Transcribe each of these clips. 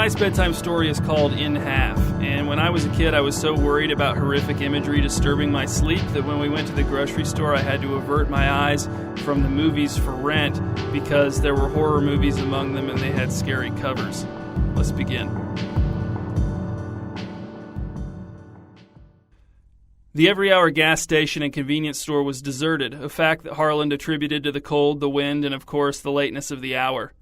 Tonight's bedtime story is called In Half, and when I was a kid I was so worried about horrific imagery disturbing my sleep that when we went to the grocery store I had to avert my eyes from the movies for rent because there were horror movies among them and they had scary covers. Let's begin. The Every Hour gas station and convenience store was deserted, a fact that Harland attributed to the cold, the wind, and of course the lateness of the hour.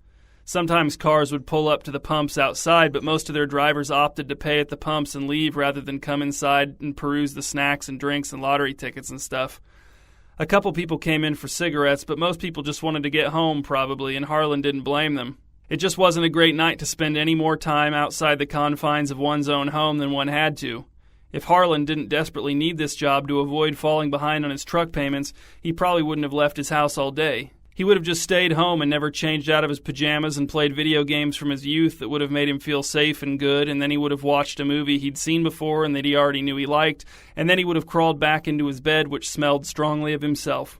Sometimes cars would pull up to the pumps outside, but most of their drivers opted to pay at the pumps and leave rather than come inside and peruse the snacks and drinks and lottery tickets and stuff. A couple people came in for cigarettes, but most people just wanted to get home probably, and Harland didn't blame them. It just wasn't a great night to spend any more time outside the confines of one's own home than one had to. If Harland didn't desperately need this job to avoid falling behind on his truck payments, he probably wouldn't have left his house all day. He would have just stayed home and never changed out of his pajamas and played video games from his youth that would have made him feel safe and good, and then he would have watched a movie he'd seen before and that he already knew he liked, and then he would have crawled back into his bed, which smelled strongly of himself.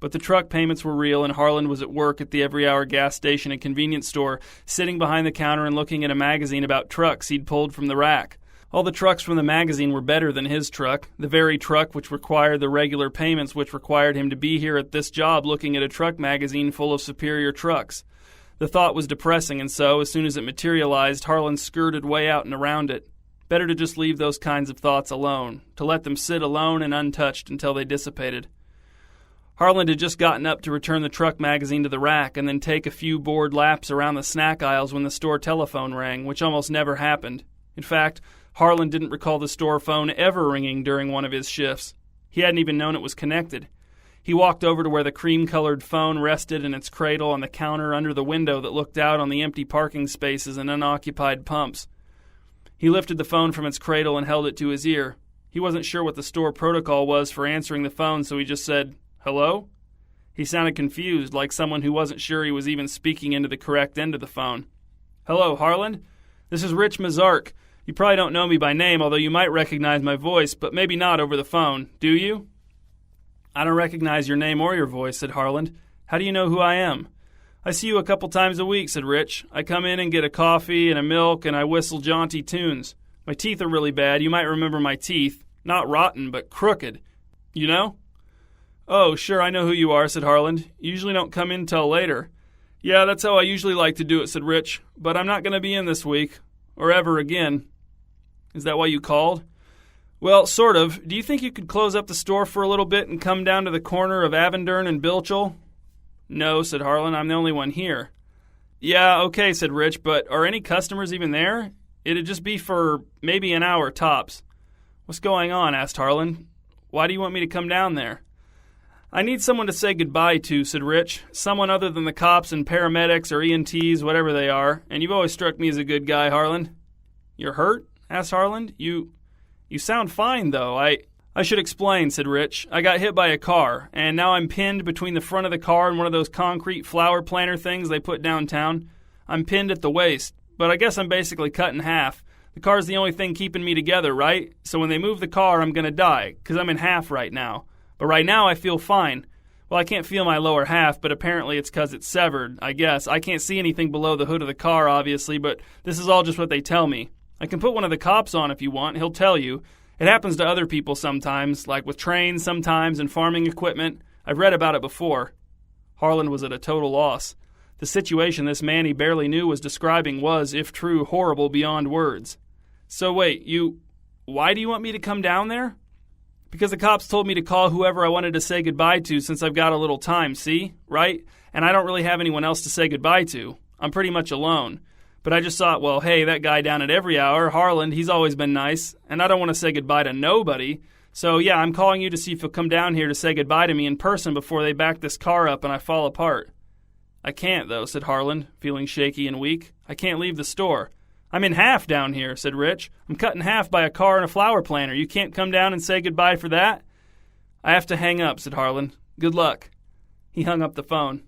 But the truck payments were real, and Harland was at work at the Every Hour gas station and convenience store, sitting behind the counter and looking at a magazine about trucks he'd pulled from the rack. All the trucks from the magazine were better than his truck, the very truck which required the regular payments which required him to be here at this job looking at a truck magazine full of superior trucks. The thought was depressing, and so, as soon as it materialized, Harland skirted way out and around it. Better to just leave those kinds of thoughts alone, to let them sit alone and untouched until they dissipated. Harland had just gotten up to return the truck magazine to the rack and then take a few bored laps around the snack aisles when the store telephone rang, which almost never happened. In fact, Harland didn't recall the store phone ever ringing during one of his shifts. He hadn't even known it was connected. He walked over to where the cream-colored phone rested in its cradle on the counter under the window that looked out on the empty parking spaces and unoccupied pumps. He lifted the phone from its cradle and held it to his ear. He wasn't sure what the store protocol was for answering the phone, so he just said, "Hello?" He sounded confused, like someone who wasn't sure he was even speaking into the correct end of the phone. "Hello, Harland? This is Rich Mazark. You probably don't know me by name, although you might recognize my voice, but maybe not over the phone. Do you?" "I don't recognize your name or your voice," said Harland. "How do you know who I am?" "I see you a couple times a week," said Rich. "I come in and get a coffee and a milk, and I whistle jaunty tunes. My teeth are really bad. You might remember my teeth. Not rotten, but crooked. You know?" "Oh, sure, I know who you are," said Harland. "You usually don't come in till later." "Yeah, that's how I usually like to do it," said Rich. "But I'm not going to be in this week. Or ever again." "Is that why you called?" "Well, sort of. Do you think you could close up the store for a little bit and come down to the corner of Avondern and Bilchel?" "No," said Harland. "I'm the only one here." "Yeah, okay," said Rich, "but are any customers even there? It'd just be for maybe an hour tops." "What's going on?" asked Harland. "Why do you want me to come down there?" "I need someone to say goodbye to," said Rich. "Someone other than the cops and paramedics or EMTs, whatever they are. And you've always struck me as a good guy, Harland." "You're hurt?" asked Harland. You sound fine, though. I should explain," said Rich. "I got hit by a car, and now I'm pinned between the front of the car and one of those concrete flower planter things they put downtown. I'm pinned at the waist, but I guess I'm basically cut in half. The car's the only thing keeping me together, right? So when they move the car, I'm going to die, because I'm in half right now. But right now, I feel fine. Well, I can't feel my lower half, but apparently it's because it's severed, I guess. I can't see anything below the hood of the car, obviously, but this is all just what they tell me. I can put one of the cops on if you want. He'll tell you. It happens to other people sometimes, like with trains sometimes and farming equipment. I've read about it before." Harland was at a total loss. The situation this man he barely knew was describing was, if true, horrible beyond words. "So wait, why do you want me to come down there?" "Because the cops told me to call whoever I wanted to say goodbye to since I've got a little time, see? Right? And I don't really have anyone else to say goodbye to. I'm pretty much alone. But I just thought, well, hey, that guy down at Every Hour, Harland, he's always been nice, and I don't want to say goodbye to nobody. So, yeah, I'm calling you to see if you'll come down here to say goodbye to me in person before they back this car up and I fall apart." "I can't, though," said Harland, feeling shaky and weak. "I can't leave the store." "I'm in half down here," said Rich. "I'm cut in half by a car and a flower planter. You can't come down and say goodbye for that?" "I have to hang up," said Harland. "Good luck." He hung up the phone.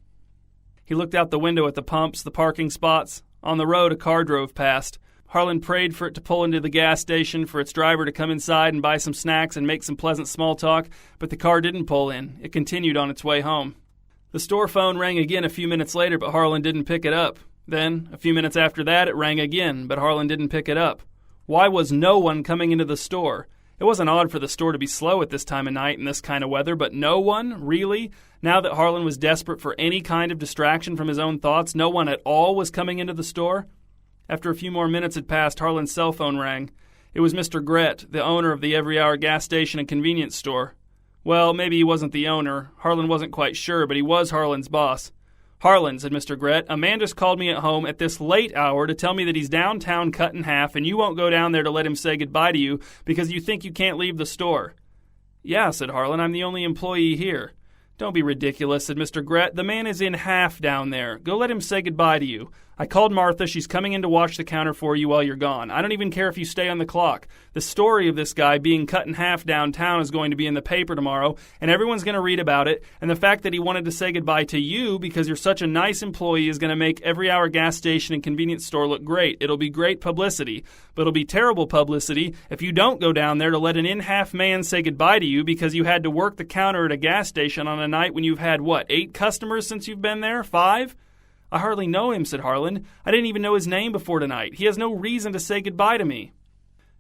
He looked out the window at the pumps, the parking spots. On the road, a car drove past. Harland prayed for it to pull into the gas station, for its driver to come inside and buy some snacks and make some pleasant small talk, but the car didn't pull in. It continued on its way home. The store phone rang again a few minutes later, but Harland didn't pick it up. Then, a few minutes after that, it rang again, but Harlan didn't pick it up. Why was no one coming into the store? It wasn't odd for the store to be slow at this time of night in this kind of weather, but no one? Really? Now that Harlan was desperate for any kind of distraction from his own thoughts, no one at all was coming into the store? After a few more minutes had passed, Harlan's cell phone rang. It was Mr. Gret, the owner of the Every Hour gas station and convenience store. Well, maybe he wasn't the owner. Harlan wasn't quite sure, but he was Harlan's boss. "Harlan," said Mr. Gret, "a man just called me at home at this late hour to tell me that he's downtown cut in half, and you won't go down there to let him say goodbye to you because you think you can't leave the store." "Yeah," said Harlan, "I'm the only employee here." "Don't be ridiculous," said Mr. Gret. "The man is in half down there. Go let him say goodbye to you. I called Martha. She's coming in to wash the counter for you while you're gone. I don't even care if you stay on the clock. The story of this guy being cut in half downtown is going to be in the paper tomorrow, and everyone's going to read about it, and the fact that he wanted to say goodbye to you because you're such a nice employee is going to make Every Hour gas station and convenience store look great. It'll be great publicity, but it'll be terrible publicity if you don't go down there to let an in-half man say goodbye to you because you had to work the counter at a gas station on a night when you've had, 8 customers since you've been there? 5? "I hardly know him," said Harlan. "I didn't even know his name before tonight. He has no reason to say goodbye to me."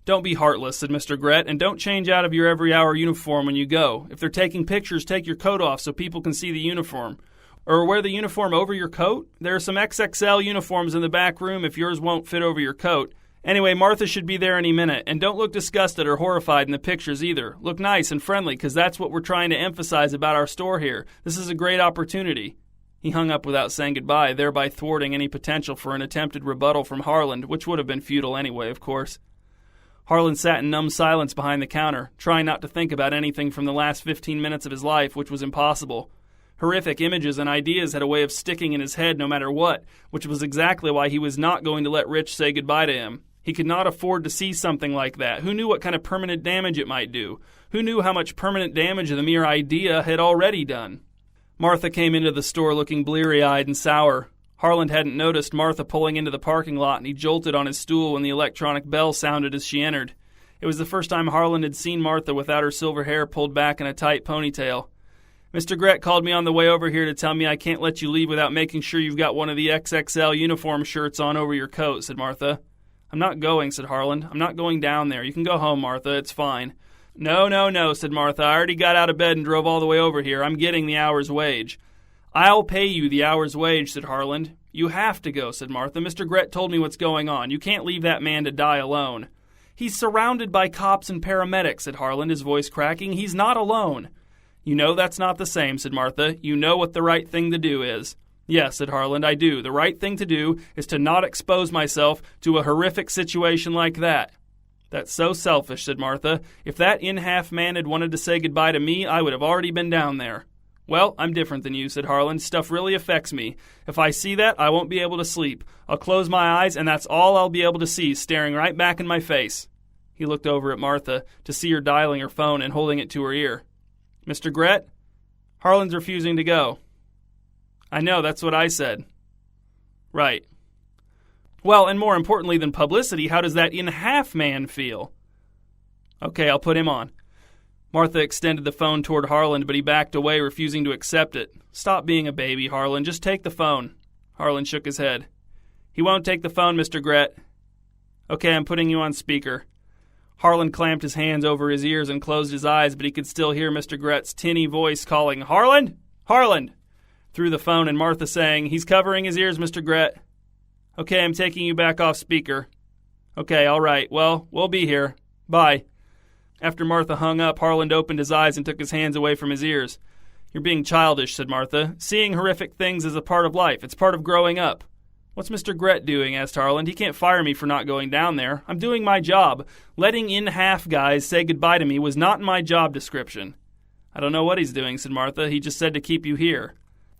"Don't be heartless," said Mr. Gret, "and don't change out of your Every Hour uniform when you go. If they're taking pictures, take your coat off so people can see the uniform. Or wear the uniform over your coat. There are some XXL uniforms in the back room if yours won't fit over your coat. Anyway, Martha should be there any minute, and don't look disgusted or horrified in the pictures either. Look nice and friendly, because that's what we're trying to emphasize about our store here. This is a great opportunity." He hung up without saying goodbye, thereby thwarting any potential for an attempted rebuttal from Harlan, which would have been futile anyway, of course. Harlan sat in numb silence behind the counter, trying not to think about anything from the last 15 minutes of his life, which was impossible. Horrific images and ideas had a way of sticking in his head no matter what, which was exactly why he was not going to let Rich say goodbye to him. He could not afford to see something like that. Who knew what kind of permanent damage it might do? Who knew how much permanent damage the mere idea had already done? Martha came into the store looking bleary-eyed and sour. Harlan hadn't noticed Martha pulling into the parking lot, and he jolted on his stool when the electronic bell sounded as she entered. It was the first time Harlan had seen Martha without her silver hair pulled back in a tight ponytail. "Mr. Gret called me on the way over here to tell me I can't let you leave without making sure you've got one of the XXL uniform shirts on over your coat," said Martha. "I'm not going," said Harlan. "I'm not going down there. You can go home, Martha. It's fine." No, said Martha. "I already got out of bed and drove all the way over here. I'm getting the hour's wage." "I'll pay you the hour's wage," said Harlan. "You have to go," said Martha. "Mr. Gret told me what's going on. You can't leave that man to die alone." "He's surrounded by cops and paramedics," said Harlan, his voice cracking. "He's not alone." "You know that's not the same," said Martha. "You know what the right thing to do is." "Yes," said Harlan, "I do. The right thing to do is to not expose myself to a horrific situation like that." "That's so selfish," said Martha. "If that in-half man had wanted to say goodbye to me, I would have already been down there." "Well, I'm different than you," said Harlan. "Stuff really affects me. If I see that, I won't be able to sleep. I'll close my eyes, and that's all I'll be able to see, staring right back in my face." He looked over at Martha to see her dialing her phone and holding it to her ear. "Mr. Gret? Harlan's refusing to go." "I know, that's what I said." "Right. Well, and more importantly than publicity, how does that in-half man feel?" "Okay, I'll put him on." Martha extended the phone toward Harlan, but he backed away, refusing to accept it. "Stop being a baby, Harlan. Just take the phone." Harlan shook his head. "He won't take the phone, Mr. Gret." "Okay, I'm putting you on speaker." Harlan clamped his hands over his ears and closed his eyes, but he could still hear Mr. Gret's tinny voice calling, "Harlan! Harlan!" through the phone, and Martha saying, "He's covering his ears, Mr. Gret." "Okay, I'm taking you back off speaker." "Okay, all right. Well, we'll be here. Bye." After Martha hung up, Harlan opened his eyes and took his hands away from his ears. "You're being childish," said Martha. "Seeing horrific things is a part of life. It's part of growing up." "What's Mr. Gret doing?" asked Harlan. "He can't fire me for not going down there. I'm doing my job. Letting in-half guys say goodbye to me was not in my job description." "I don't know what he's doing," said Martha. "He just said to keep you here."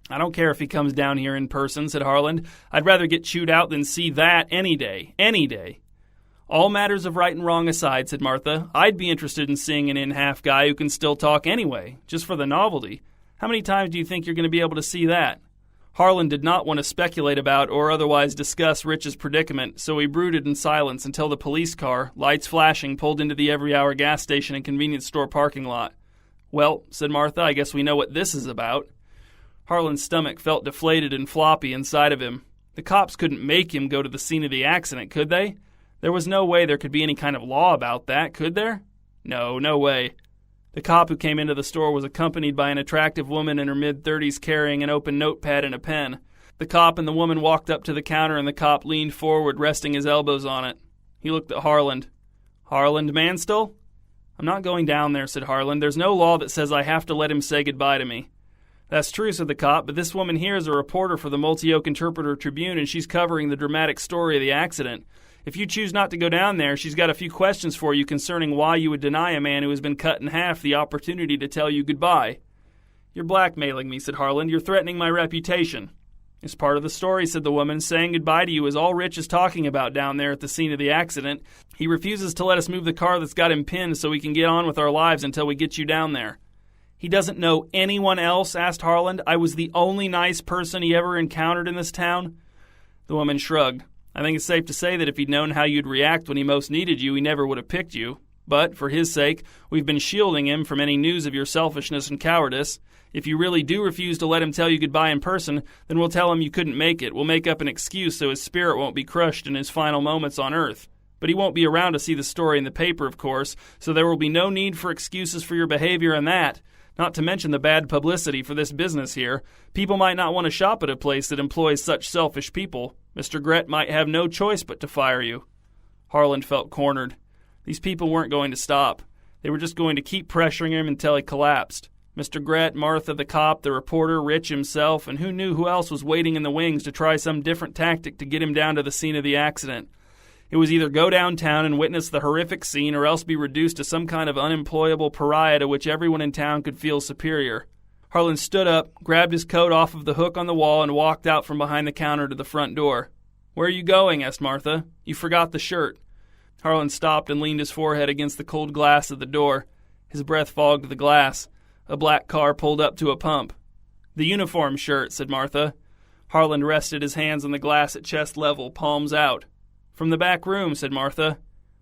"I don't care if he comes down here in person," said Harlan. "I'd rather get chewed out than see that any day. Any day." "All matters of right and wrong aside," said Martha, "I'd be interested in seeing an in-half guy who can still talk anyway, just for the novelty. How many times do you think you're going to be able to see that?" Harlan did not want to speculate about or otherwise discuss Rich's predicament, so he brooded in silence until the police car, lights flashing, pulled into the Every Hour gas station and convenience store parking lot. "Well," said Martha, "I guess we know what this is about." Harlan's stomach felt deflated and floppy inside of him. The cops couldn't make him go to the scene of the accident, could they? There was no way there could be any kind of law about that, could there? No way. The cop who came into the store was accompanied by an attractive woman in her mid-30s carrying an open notepad and a pen. The cop and the woman walked up to the counter and the cop leaned forward, resting his elbows on it. He looked at Harland. "Harland Manstill?" "I'm not going down there," said Harland. "There's no law that says I have to let him say goodbye to me." "That's true," said the cop, "but this woman here is a reporter for the Multi-Oak Interpreter Tribune, and she's covering the dramatic story of the accident. If you choose not to go down there, she's got a few questions for you concerning why you would deny a man who has been cut in half the opportunity to tell you goodbye." "You're blackmailing me," said Harland. "You're threatening my reputation." "It's part of the story," said the woman. "Saying goodbye to you is all Rich is talking about down there at the scene of the accident. He refuses to let us move the car that's got him pinned so we can get on with our lives until we get you down there." "He doesn't know anyone else?" asked Harland. "I was the only nice person he ever encountered in this town?" The woman shrugged. "I think it's safe to say that if he'd known how you'd react when he most needed you, he never would have picked you. But, for his sake, we've been shielding him from any news of your selfishness and cowardice. If you really do refuse to let him tell you goodbye in person, then we'll tell him you couldn't make it. We'll make up an excuse so his spirit won't be crushed in his final moments on Earth. But he won't be around to see the story in the paper, of course, so there will be no need for excuses for your behavior in that. Not to mention the bad publicity for this business here. People might not want to shop at a place that employs such selfish people. Mr. Gret might have no choice but to fire you." Harland felt cornered. These people weren't going to stop. They were just going to keep pressuring him until he collapsed. Mr. Gret, Martha the cop, the reporter, Rich himself, and who knew who else was waiting in the wings to try some different tactic to get him down to the scene of the accident. It was either go downtown and witness the horrific scene or else be reduced to some kind of unemployable pariah to which everyone in town could feel superior. Harland stood up, grabbed his coat off of the hook on the wall, and walked out from behind the counter to the front door. "Where are you going?" asked Martha. "You forgot the shirt." Harland stopped and leaned his forehead against the cold glass of the door. His breath fogged the glass. A black car pulled up to a pump. "The uniform shirt," said Martha. Harland rested his hands on the glass at chest level, palms out. "From the back room," said Martha.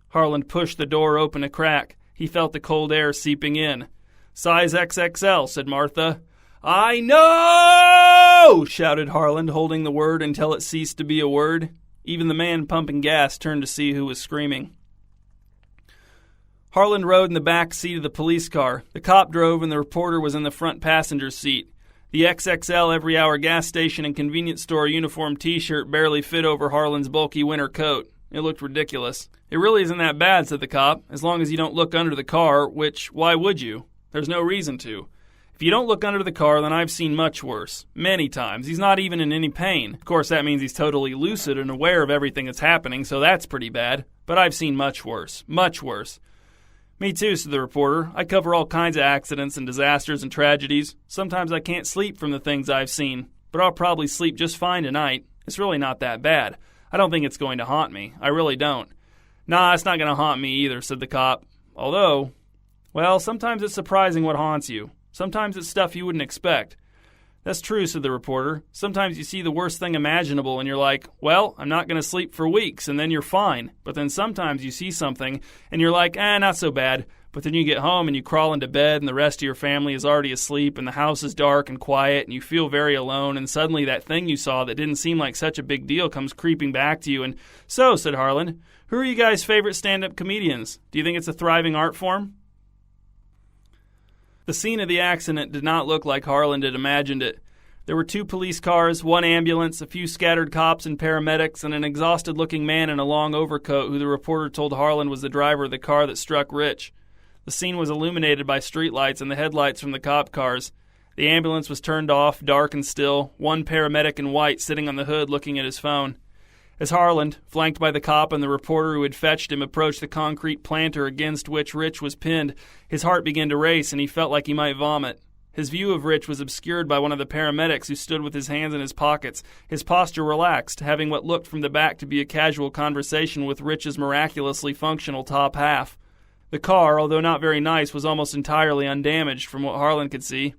Harland pushed the door open a crack. He felt the cold air seeping in. "Size XXL," said Martha. "I know!" shouted Harland, holding the word until it ceased to be a word. Even the man pumping gas turned to see who was screaming. Harland rode in the back seat of the police car. The cop drove and the reporter was in the front passenger seat. The XXL every-hour gas station and convenience store uniform T-shirt barely fit over Harland's bulky winter coat. It looked ridiculous. "It really isn't that bad," said the cop, "as long as you don't look under the car, which, why would you? There's no reason to. If you don't look under the car, then I've seen much worse. Many times. He's not even in any pain. Of course, that means he's totally lucid and aware of everything that's happening, so that's pretty bad. But I've seen much worse. Much worse." "Me too," said the reporter. "I cover all kinds of accidents and disasters and tragedies. Sometimes I can't sleep from the things I've seen. But I'll probably sleep just fine tonight. It's really not that bad. I don't think it's going to haunt me. I really don't." "Nah, it's not going to haunt me either," said the cop. "Although, well, sometimes it's surprising what haunts you. Sometimes it's stuff you wouldn't expect." "That's true," said the reporter. "Sometimes you see the worst thing imaginable and you're like, well, I'm not going to sleep for weeks, and then you're fine. But then sometimes you see something and you're like, not so bad. But then you get home and you crawl into bed and the rest of your family is already asleep and the house is dark and quiet and you feel very alone, and suddenly that thing you saw that didn't seem like such a big deal comes creeping back to you." "And so," said Harland, "who are you guys' favorite stand-up comedians? Do you think it's a thriving art form?" The scene of the accident did not look like Harland had imagined it. There were 2 police cars, 1 ambulance, a few scattered cops and paramedics, and an exhausted-looking man in a long overcoat who the reporter told Harland was the driver of the car that struck Rich. The scene was illuminated by streetlights and the headlights from the cop cars. The ambulance was turned off, dark and still, 1 paramedic in white sitting on the hood looking at his phone. As Harland, flanked by the cop and the reporter who had fetched him, approached the concrete planter against which Rich was pinned, his heart began to race and he felt like he might vomit. His view of Rich was obscured by one of the paramedics who stood with his hands in his pockets, his posture relaxed, having what looked from the back to be a casual conversation with Rich's miraculously functional top half. The car, although not very nice, was almost entirely undamaged from what Harland could see.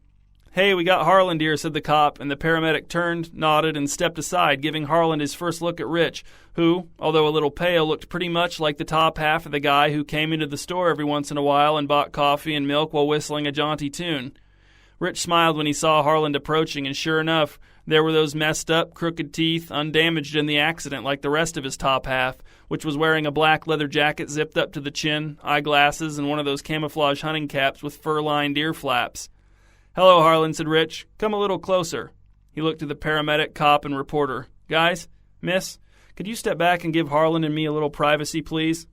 "Hey, we got Harland here," said the cop, and the paramedic turned, nodded, and stepped aside, giving Harland his first look at Rich, who, although a little pale, looked pretty much like the top half of the guy who came into the store every once in a while and bought coffee and milk while whistling a jaunty tune. Rich smiled when he saw Harland approaching, and sure enough, there were those messed up, crooked teeth, undamaged in the accident like the rest of his top half, which was wearing a black leather jacket zipped up to the chin, eyeglasses, and one of those camouflage hunting caps with fur-lined ear flaps. "Hello, Harland," said Rich. "Come a little closer." He looked to the paramedic, cop, and reporter. "Guys, miss, could you step back and give Harland and me a little privacy, please?"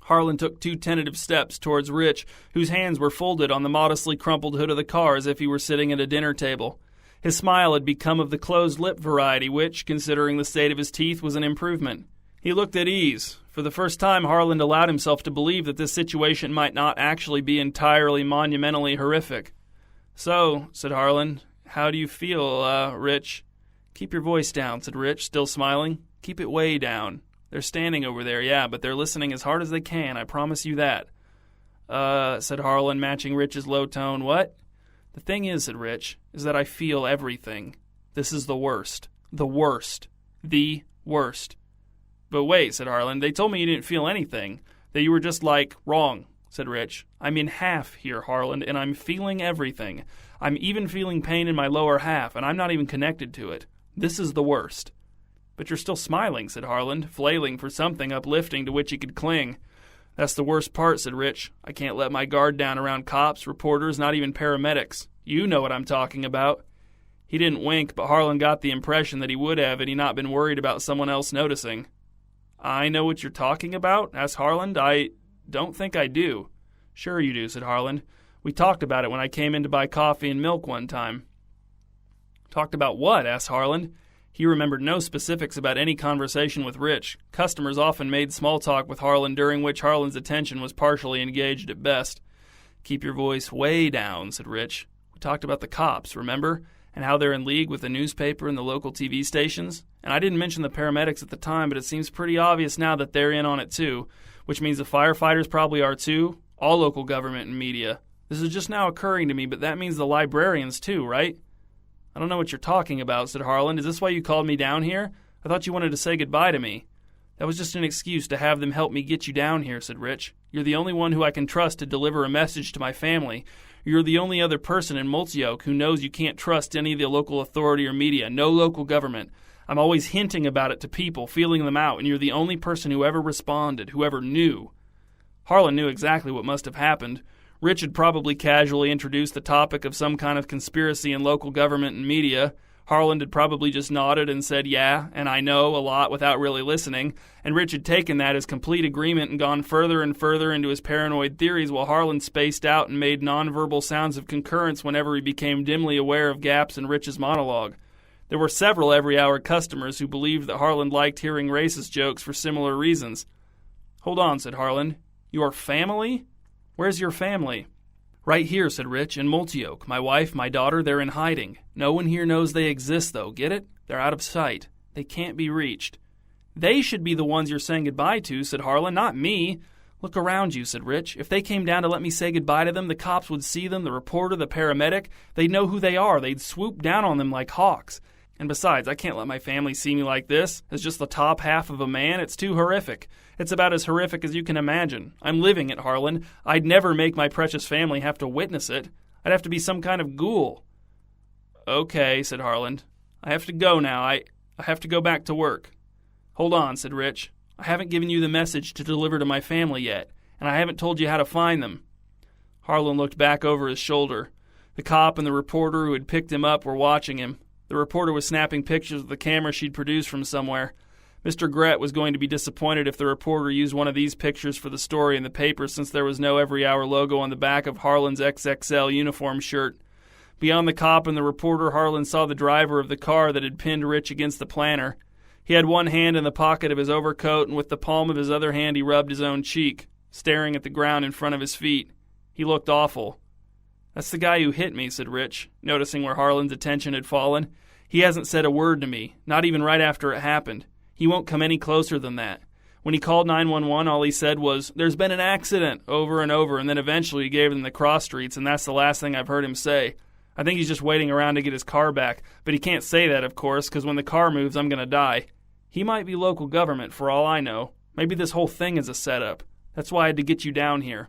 Harland took 2 tentative steps towards Rich, whose hands were folded on the modestly crumpled hood of the car as if he were sitting at a dinner table. His smile had become of the closed-lip variety, which, considering the state of his teeth, was an improvement. He looked at ease. For the first time, Harland allowed himself to believe that this situation might not actually be entirely monumentally horrific. "So," said Harland, "how do you feel, Rich?" "Keep your voice down," said Rich, still smiling. "Keep it way down. They're standing over there, yeah, but they're listening as hard as they can, I promise you that." Said Harland, matching Rich's low tone. "What?" "The thing is," said Rich, "is that I feel everything. This is the worst. The worst. The worst." "But wait," said Harland, "they told me you didn't feel anything. That you were just wrong," said Rich. "I'm in half here, Harland, and I'm feeling everything. I'm even feeling pain in my lower half, and I'm not even connected to it. This is the worst." "But you're still smiling," said Harland, flailing for something uplifting to which he could cling. "That's the worst part," said Rich. "I can't let my guard down around cops, reporters, not even paramedics. You know what I'm talking about." He didn't wink, but Harland got the impression that he would have had he not been worried about someone else noticing. "I know what you're talking about?" asked Harland. "I don't think I do." "Sure you do," said Harland. "We talked about it when I came in to buy coffee and milk one time." "Talked about what?" asked Harland. He remembered no specifics about any conversation with Rich. Customers often made small talk with Harland, during which Harland's attention was partially engaged at best. "Keep your voice way down," said Rich. "We talked about the cops, remember? And how they're in league with the newspaper and the local TV stations? And I didn't mention the paramedics at the time, but it seems pretty obvious now that they're in on it too, which means the firefighters probably are too, all local government and media. This is just now occurring to me, but that means the librarians too, right?" "I don't know what you're talking about," said Harland. "Is this why you called me down here? I thought you wanted to say goodbye to me." "That was just an excuse to have them help me get you down here," said Rich. "You're the only one who I can trust to deliver a message to my family. You're the only other person in Multioke who knows you can't trust any of the local authority or media, no local government. I'm always hinting about it to people, feeling them out, and you're the only person who ever responded, who ever knew." Harland knew exactly what must have happened. Rich had probably casually introduced the topic of some kind of conspiracy in local government and media. Harland had probably just nodded and said, "Yeah," and "I know" a lot without really listening, and Rich had taken that as complete agreement and gone further and further into his paranoid theories, while Harland spaced out and made nonverbal sounds of concurrence whenever he became dimly aware of gaps in Rich's monologue. There were several every-hour customers who believed that Harland liked hearing racist jokes for similar reasons. "Hold on," said Harland. "Your family? Where's your family?" "Right here," said Rich, "in Multioke. My wife, my daughter, they're in hiding. No one here knows they exist, though, get it? They're out of sight. They can't be reached." "They should be the ones you're saying goodbye to," said Harland, "not me." "Look around you," said Rich. "If they came down to let me say goodbye to them, the cops would see them, the reporter, the paramedic. They'd know who they are. They'd swoop down on them like hawks. And besides, I can't let my family see me like this, as just the top half of a man. It's too horrific. It's about as horrific as you can imagine. I'm living it, Harland. I'd never make my precious family have to witness it. I'd have to be some kind of ghoul." "Okay," said Harland. "I have to go now. I have to go back to work." "Hold on," said Rich. "I haven't given you the message to deliver to my family yet, and I haven't told you how to find them." Harland looked back over his shoulder. The cop and the reporter who had picked him up were watching him. The reporter was snapping pictures with the camera she'd produced from somewhere. Mr. Gret was going to be disappointed if the reporter used one of these pictures for the story in the paper, since there was no Every Hour logo on the back of Harland's XXL uniform shirt. Beyond the cop and the reporter, Harland saw the driver of the car that had pinned Rich against the planter. He had one hand in the pocket of his overcoat, and with the palm of his other hand he rubbed his own cheek, staring at the ground in front of his feet. He looked awful. "That's the guy who hit me," said Rich, noticing where Harland's attention had fallen. "He hasn't said a word to me, not even right after it happened. He won't come any closer than that. When he called 911, all he said was, 'There's been an accident,' over and over, and then eventually he gave them the cross streets, and that's the last thing I've heard him say. I think he's just waiting around to get his car back, but he can't say that, of course, because when the car moves, I'm going to die. He might be local government, for all I know. Maybe this whole thing is a setup. That's why I had to get you down here."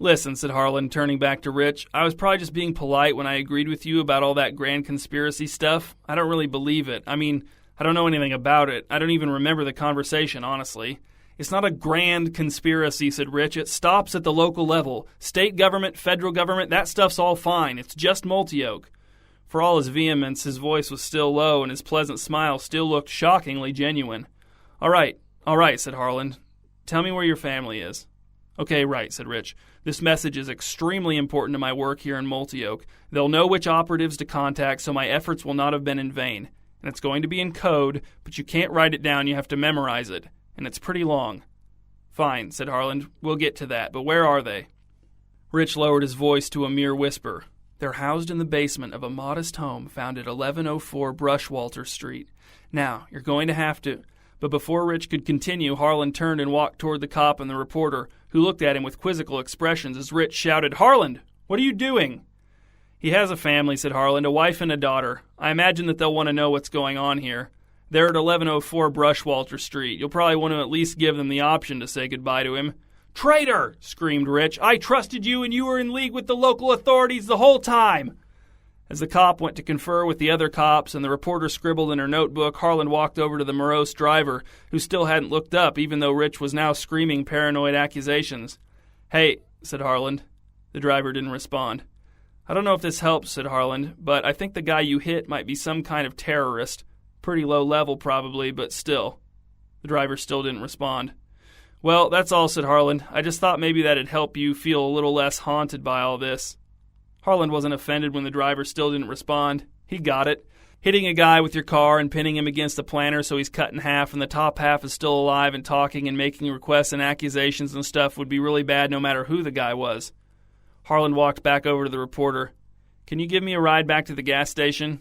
Listen, said Harlan, turning back to Rich, I was probably just being polite when I agreed with you about all that grand conspiracy stuff. I don't really believe it. I mean, I don't know anything about it. I don't even remember the conversation, honestly. It's not a grand conspiracy, said Rich. It stops at the local level. State government, federal government, that stuff's all fine. It's just Multioak. For all his vehemence, his voice was still low, and his pleasant smile still looked shockingly genuine. All right, said Harlan. Tell me where your family is. Okay, right, said Rich. This message is extremely important to my work here in Multioak. They'll know which operatives to contact, so my efforts will not have been in vain. And it's going to be in code, but you can't write it down, you have to memorize it. And it's pretty long. Fine, said Harlan. We'll get to that, but where are they? Rich lowered his voice to a mere whisper. They're housed in the basement of a modest home found at 1104 Brushwalter Street. Now, you're going to have to... But before Rich could continue, Harlan turned and walked toward the cop and the reporter, who looked at him with quizzical expressions as Rich shouted, Harlan, what are you doing? He has a family, said Harlan, a wife and a daughter. I imagine that they'll want to know what's going on here. They're at 1104 Brushwalter Street. You'll probably want to at least give them the option to say goodbye to him. Traitor! Screamed Rich. I trusted you and you were in league with the local authorities the whole time. As the cop went to confer with the other cops and the reporter scribbled in her notebook, Harlan walked over to the morose driver, who still hadn't looked up, even though Rich was now screaming paranoid accusations. Hey, said Harlan. The driver didn't respond. I don't know if this helps, said Harlan, but I think the guy you hit might be some kind of terrorist. Pretty low level, probably, but still. The driver still didn't respond. Well, that's all, said Harlan. I just thought maybe that'd help you feel a little less haunted by all this. Harlan wasn't offended when the driver still didn't respond. He got it. Hitting a guy with your car and pinning him against a planter so he's cut in half and the top half is still alive and talking and making requests and accusations and stuff would be really bad no matter who the guy was. Harlan walked back over to the reporter. Can you give me a ride back to the gas station?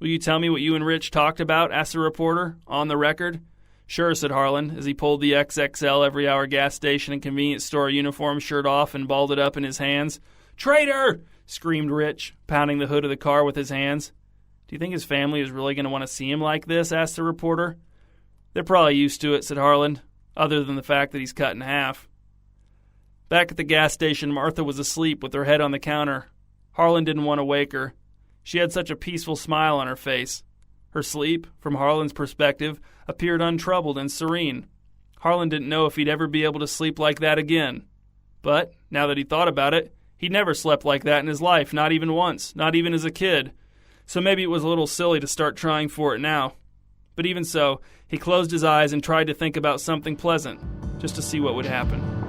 Will you tell me what you and Rich talked about? Asked the reporter. On the record? Sure, said Harlan, as he pulled the XXL every hour gas station and convenience store uniform shirt off and balled it up in his hands. Traitor! Screamed Rich, pounding the hood of the car with his hands. Do you think his family is really going to want to see him like this? Asked the reporter. They're probably used to it, said Harlan, other than the fact that he's cut in half. Back at the gas station, Martha was asleep with her head on the counter. Harlan didn't want to wake her. She had such a peaceful smile on her face. Her sleep, from Harlan's perspective, appeared untroubled and serene. Harlan didn't know if he'd ever be able to sleep like that again. But, now that he thought about it, he'd never slept like that in his life, not even once, not even as a kid. So maybe it was a little silly to start trying for it now. But even so, he closed his eyes and tried to think about something pleasant, just to see what would happen.